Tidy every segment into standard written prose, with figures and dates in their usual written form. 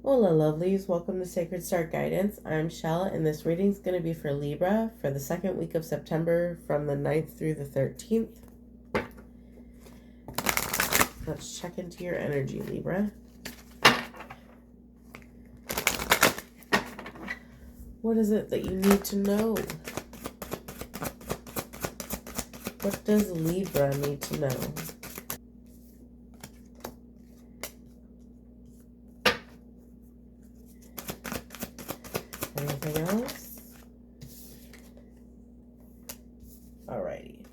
Hola lovelies, welcome to Sacred Star Guidance. I'm Shel and this reading is going to be for Libra for the second week of September from the 9th through the 13th. Let's check into your energy, Libra. What is it that you need to know? What does Libra need to know? Anything else? Alrighty.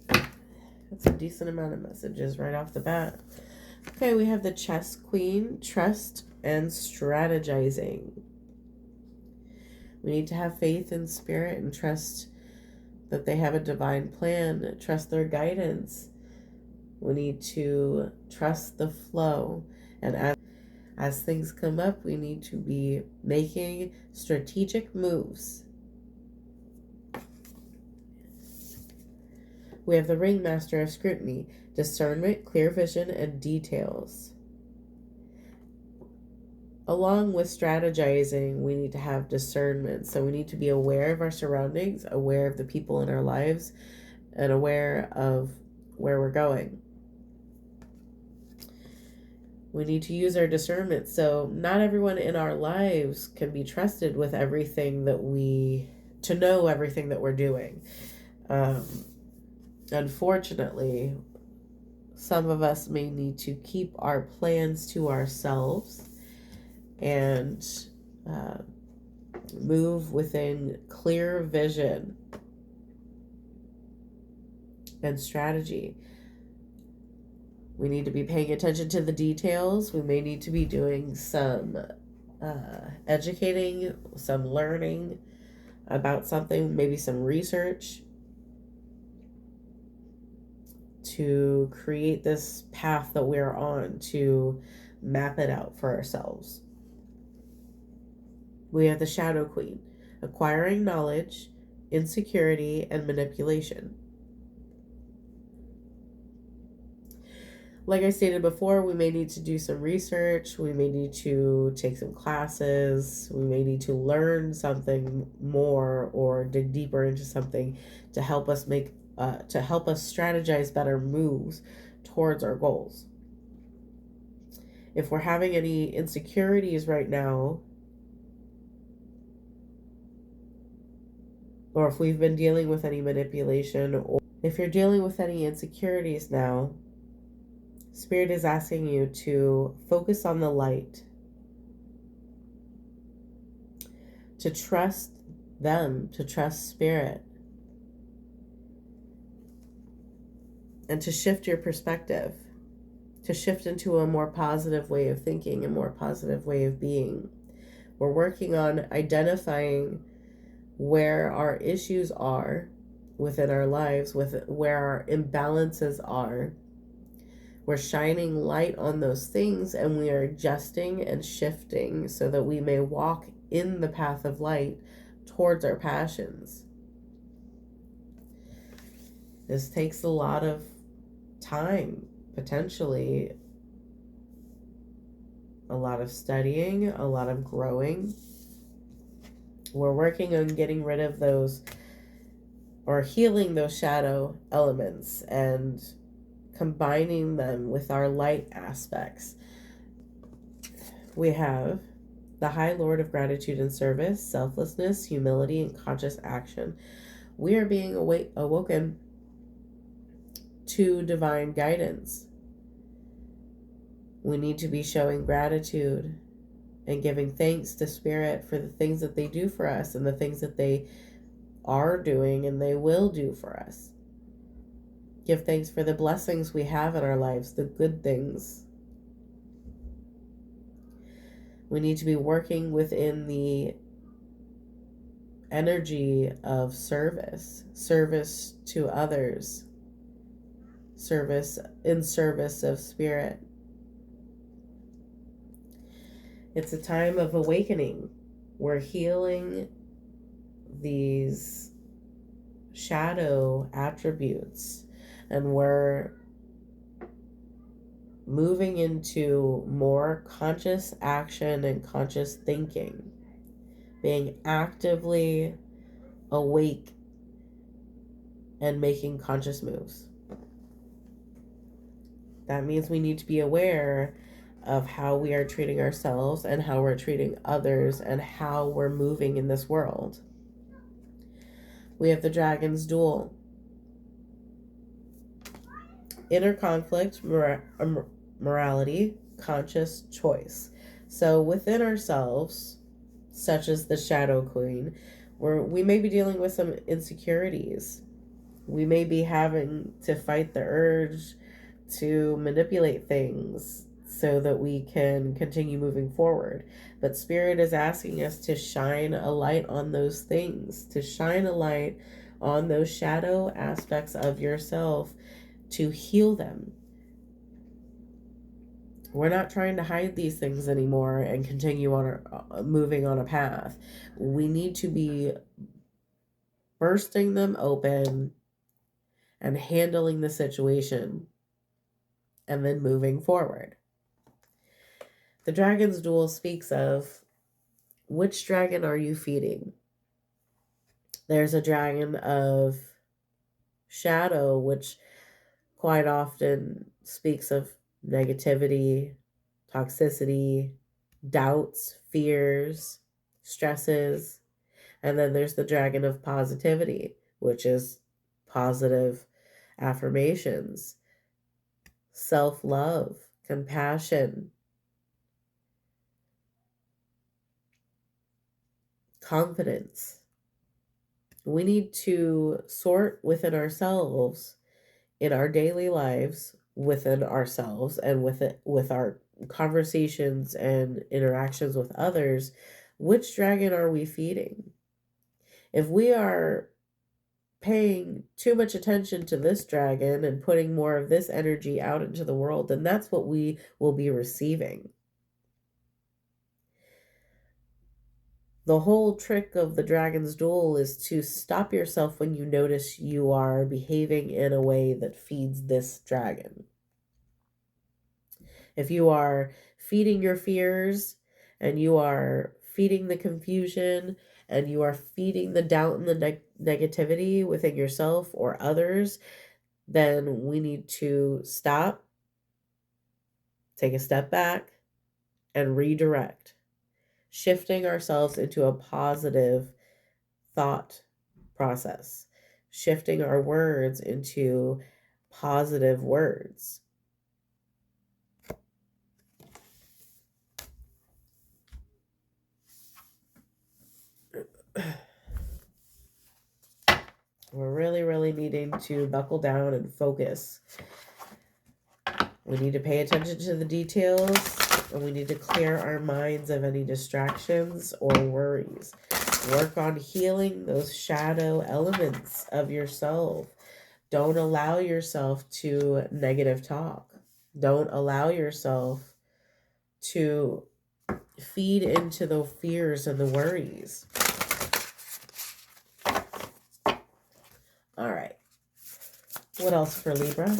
That's a decent amount of messages right off the bat. Okay, we have the Chess Queen, trust and strategizing. We need to have faith in spirit and trust that they have a divine plan, trust their guidance. We need to trust the flow. And as things come up, we need to be making strategic moves. We have the Ringmaster of Scrutiny, discernment, clear vision, and details. Along with strategizing, we need to have discernment. So we need to be aware of our surroundings, aware of the people in our lives, and aware of where we're going. We need to use our discernment. So not everyone in our lives can be trusted with everything to know everything that we're doing. Unfortunately, some of us may need to keep our plans to ourselves and move within clear vision and strategy. We need to be paying attention to the details. We may need to be doing some educating, some learning about something, maybe some research to create this path that we're on, to map it out for ourselves. We have the Shadow Queen, acquiring knowledge, insecurity, and manipulation. Like I stated before, we may need to do some research, we may need to take some classes, we may need to learn something more or dig deeper into something to help us strategize better moves towards our goals. If we're having any insecurities right now, or if we've been dealing with any manipulation, or if you're dealing with any insecurities now, Spirit is asking you to focus on the light, to trust them, to trust Spirit, and to shift your perspective, to shift into a more positive way of thinking, a more positive way of being. We're working on identifying where our issues are within our lives, where our imbalances are. We're shining light on those things and we are adjusting and shifting so that we may walk in the path of light towards our passions. This takes a lot of time, potentially a lot of studying, a lot of growing. We're working on getting rid of those or healing those shadow elements and combining them with our light aspects. We have the High Lord of Gratitude and Service, selflessness, humility, and conscious action. We are being awoken to divine guidance. We need to be showing gratitude and giving thanks to Spirit for the things that they do for us and the things that they are doing and they will do for us. Give thanks for the blessings we have in our lives, the good things. We need to be working within the energy of service to others, service of Spirit. It's a time of awakening. We're healing these shadow attributes, and we're moving into more conscious action and conscious thinking, being actively awake and making conscious moves. That means we need to be aware of how we are treating ourselves and how we're treating others and how we're moving in this world. We have the Dragon's Duel. Inner conflict, morality, conscious choice. So within ourselves, such as the Shadow Queen, we may be dealing with some insecurities. We may be having to fight the urge to manipulate things so that we can continue moving forward. But Spirit is asking us to shine a light on those things, to shine a light on those shadow aspects of yourself, to heal them. We're not trying to hide these things anymore and continue on moving on a path. We need to be bursting them open and handling the situation and then moving forward. The Dragon's Duel speaks of which dragon are you feeding? There's a dragon of shadow, which quite often speaks of negativity, toxicity, doubts, fears, stresses. And then there's the dragon of positivity, which is positive affirmations, self-love, compassion, confidence. We need to sort within ourselves, in our daily lives, within ourselves, and with our conversations and interactions with others. Which dragon are we feeding? If we are paying too much attention to this dragon and putting more of this energy out into the world, then that's what we will be receiving. The whole trick of the Dragon's Duel is to stop yourself when you notice you are behaving in a way that feeds this dragon. If you are feeding your fears and you are feeding the confusion and you are feeding the doubt and the negativity within yourself or others, then we need to stop, take a step back, and redirect, shifting ourselves into a positive thought process, shifting our words into positive words. We're really needing to buckle down and focus. We need to pay attention to the details, and we need to clear our minds of any distractions or worries. Work on healing those shadow elements of yourself. Don't allow yourself to negative talk. Don't allow yourself to feed into the fears and the worries. All right. What else for Libra?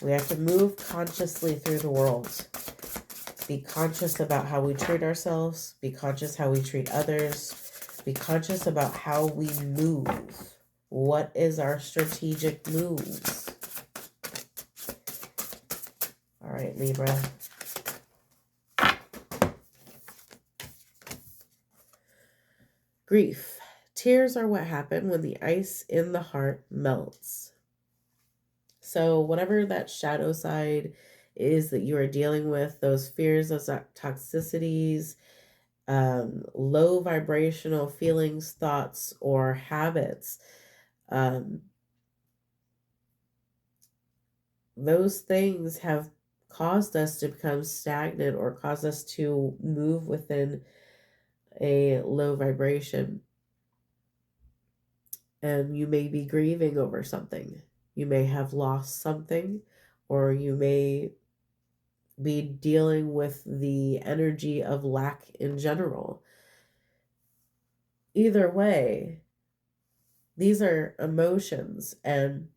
We have to move consciously through the world. Be conscious about how we treat ourselves. Be conscious how we treat others. Be conscious about how we move. What is our strategic moves? All right, Libra. Grief. Tears are what happen when the ice in the heart melts. So whatever that shadow side is that you are dealing with, those fears, those toxicities, low vibrational feelings, thoughts, or habits, those things have caused us to become stagnant or cause us to move within a low vibration. And you may be grieving over something. You may have lost something, or you may be dealing with the energy of lack in general. either way, these are emotions, and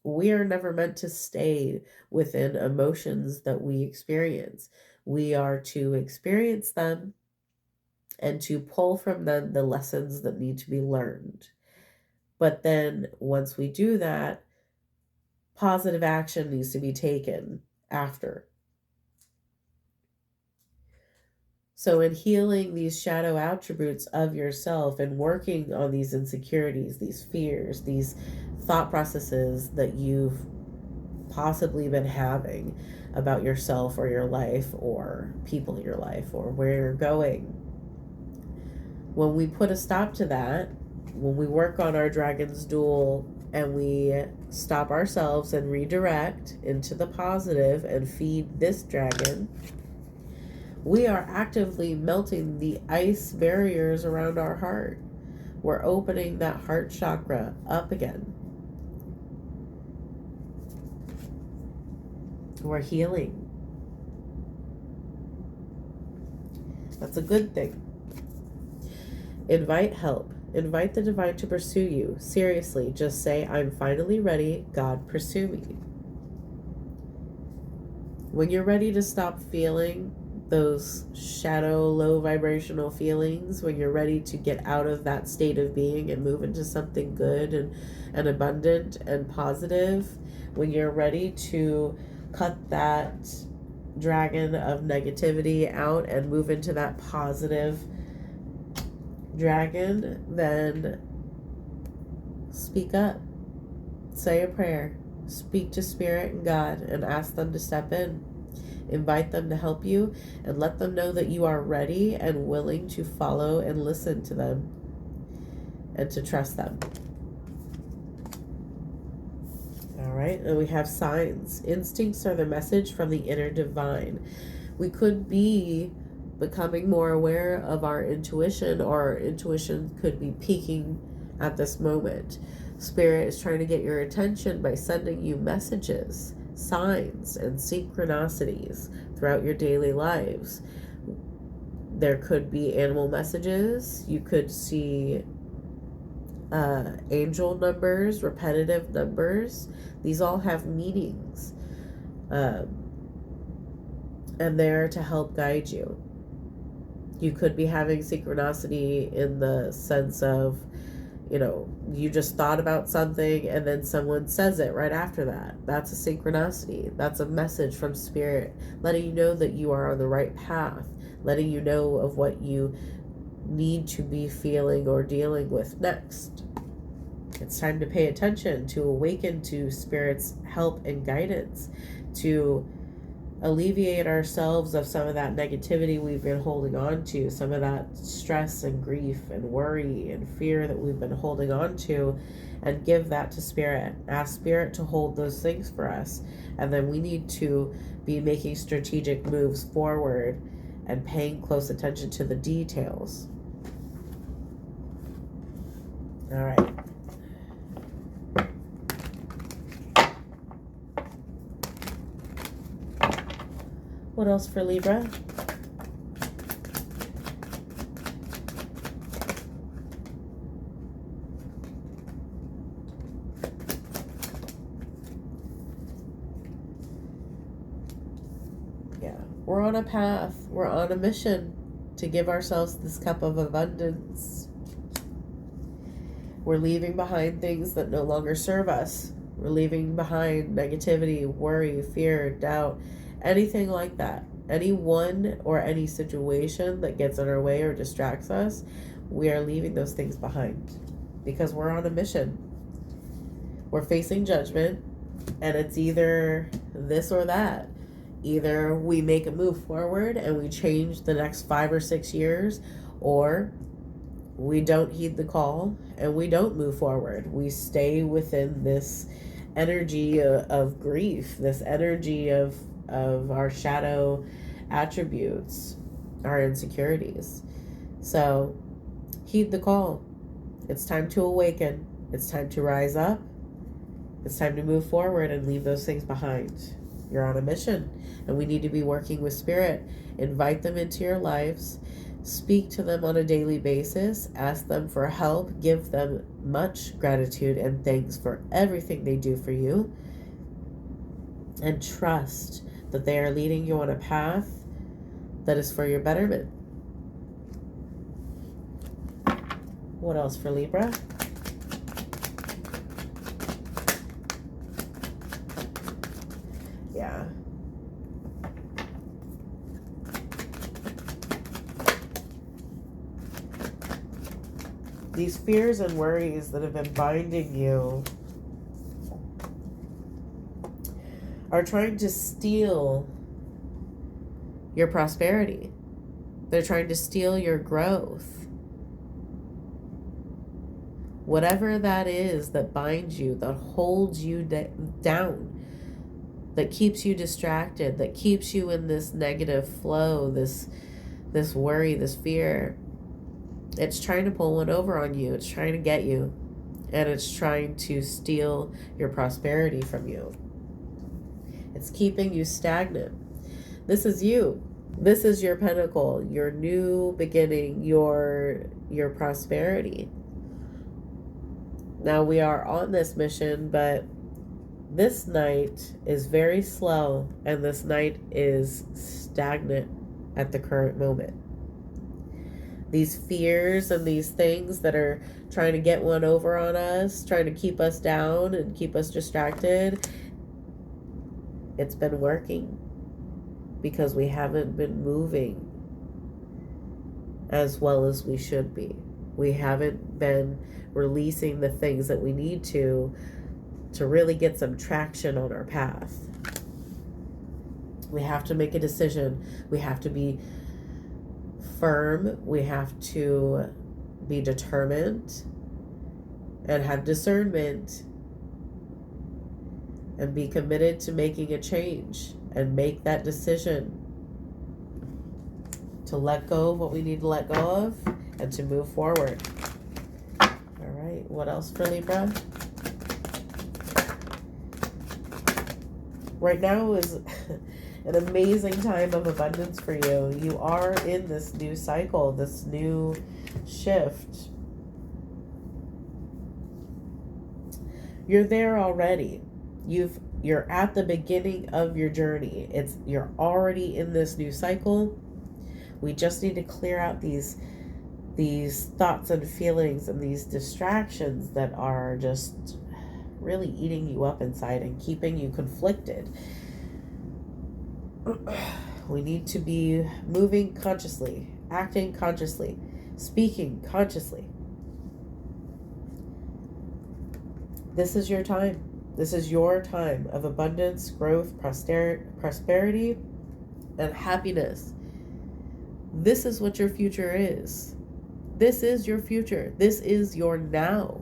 we are never meant to stay within emotions that we experience. We are to experience them and to pull from them the lessons that need to be learned. But then once we do that, positive action needs to be taken after. So in healing these shadow attributes of yourself and working on these insecurities, these fears, these thought processes that you've possibly been having about yourself or your life or people in your life or where you're going, when we put a stop to that, when we work on our dragon's duel and we stop ourselves and redirect into the positive and feed this dragon, we are actively melting the ice barriers around our heart. We're opening that heart chakra up again. We're healing. That's a good thing. Invite help. Invite the divine to pursue you. Seriously, just say, I'm finally ready. God, pursue me. When you're ready to stop feeling those shadow, low vibrational feelings, when you're ready to get out of that state of being and move into something good and abundant and positive, when you're ready to cut that dragon of negativity out and move into that positive dragon, then speak up. Say a prayer. Speak to Spirit and God and ask them to step in. Invite them to help you and let them know that you are ready and willing to follow and listen to them and to trust them. All right, and we have signs. Instincts are the message from the inner divine. We could be becoming more aware of our intuition, or our intuition could be peaking at this moment. Spirit is trying to get your attention by sending you messages, signs, and synchronicities throughout your daily lives. There could be animal messages. You could see angel numbers, repetitive numbers. These all have meanings. And they're to help guide you. You could be having synchronicity in the sense of, you just thought about something and then someone says it right after that. That's a synchronicity. That's a message from Spirit, letting you know that you are on the right path, letting you know of what you need to be feeling or dealing with next. It's time to pay attention, to awaken to Spirit's help and guidance, to alleviate ourselves of some of that negativity we've been holding on to, some of that stress and grief and worry and fear that we've been holding on to, and give that to Spirit. Ask Spirit to hold those things for us. And then we need to be making strategic moves forward and paying close attention to the details. All right. What else for Libra? Yeah, we're on a path. We're on a mission to give ourselves this cup of abundance. We're leaving behind things that no longer serve us. We're leaving behind negativity, worry, fear, doubt, anything like that. Anyone or any situation that gets in our way or distracts us, we are leaving those things behind because we're on a mission. We're facing judgment, and it's either this or that. Either we make a move forward and we change the next 5 or 6 years, or we don't heed the call and we don't move forward. We stay within this energy of grief, this energy of our shadow attributes, our insecurities. So heed the call. It's time to awaken. It's time to rise up. It's time to move forward and leave those things behind. You're on a mission, and we need to be working with Spirit. Invite them into your lives Speak to them on a daily basis, ask them for help, give them much gratitude and thanks for everything they do for you, and trust that they are leading you on a path that is for your betterment. What else for Libra? Yeah. These fears and worries that have been binding you are trying to steal your prosperity. They're trying to steal your growth. Whatever that is that binds you, that holds you down, that keeps you distracted, that keeps you in this negative flow, this worry, this fear, it's trying to pull one over on you. It's trying to get you. And it's trying to steal your prosperity from you. It's keeping you stagnant. This is you. This is your pinnacle, your new beginning, your prosperity. Now we are on this mission, but this night is very slow and this night is stagnant at the current moment. These fears and these things that are trying to get one over on us, trying to keep us down and keep us distracted, it's been working because we haven't been moving as well as we should be. We haven't been releasing the things that we need to really get some traction on our path. We have to make a decision. We have to be firm. We have to be determined and have discernment and be committed to making a change and make that decision to let go of what we need to let go of and to move forward. All right, what else for Libra? Right now is an amazing time of abundance for you. You are in this new cycle, this new shift. You're there already. You're at the beginning of your journey. You're already in this new cycle. We just need to clear out these thoughts and feelings and these distractions that are just really eating you up inside and keeping you conflicted. We need to be moving consciously, acting consciously, speaking consciously. This is your time. This is your time of abundance, growth, prosperity, and happiness. This is what your future is. This is your future. This is your now.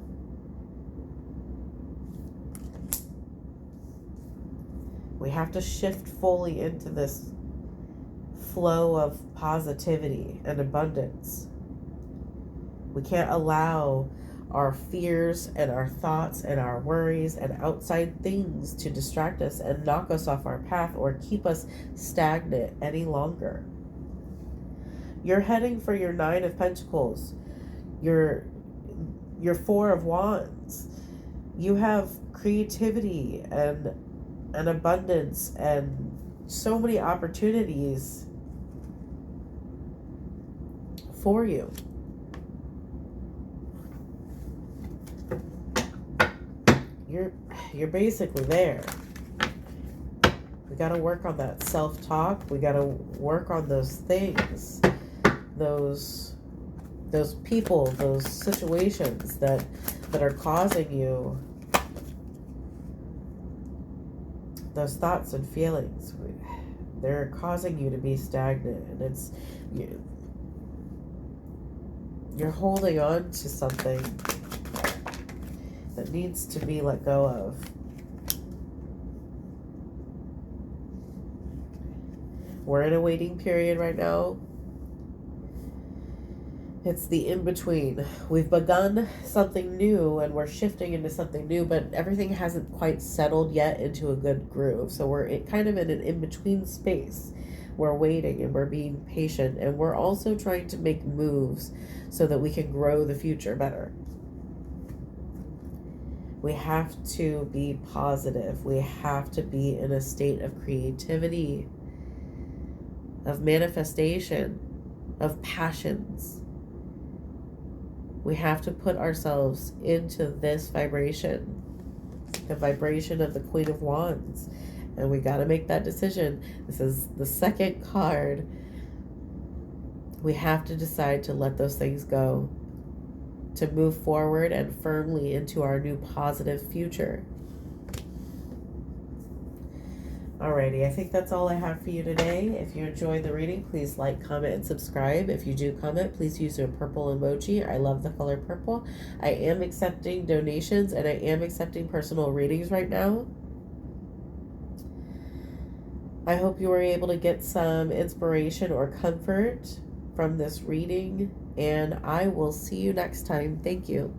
We have to shift fully into this flow of positivity and abundance. We can't allow our fears and our thoughts and our worries and outside things to distract us and knock us off our path or keep us stagnant any longer. You're heading for your 9 of Pentacles, your 4 of Wands. You have creativity and abundance and so many opportunities for you. You're basically there. We got to work on that self-talk. We got to work on those things, those people, those situations that are causing you those thoughts and feelings. They're causing you to be stagnant, and it's you're holding on to something that needs to be let go of. We're in a waiting period right now. It's the in-between. We've begun something new and we're shifting into something new, but everything hasn't quite settled yet into a good groove. So we're kind of in an in-between space. We're waiting and we're being patient, and we're also trying to make moves so that we can grow the future better. We have to be positive. We have to be in a state of creativity, of manifestation, of passions. We have to put ourselves into this vibration, the vibration of the Queen of Wands. And we got to make that decision. This is the second card. We have to decide to let those things go, to move forward and firmly into our new positive future. Alrighty, I think that's all I have for you today. If you enjoyed the reading, please like, comment, and subscribe. If you do comment, please use a purple emoji. I love the color purple. I am accepting donations and I am accepting personal readings right now. I hope you were able to get some inspiration or comfort from this reading, and I will see you next time. Thank you.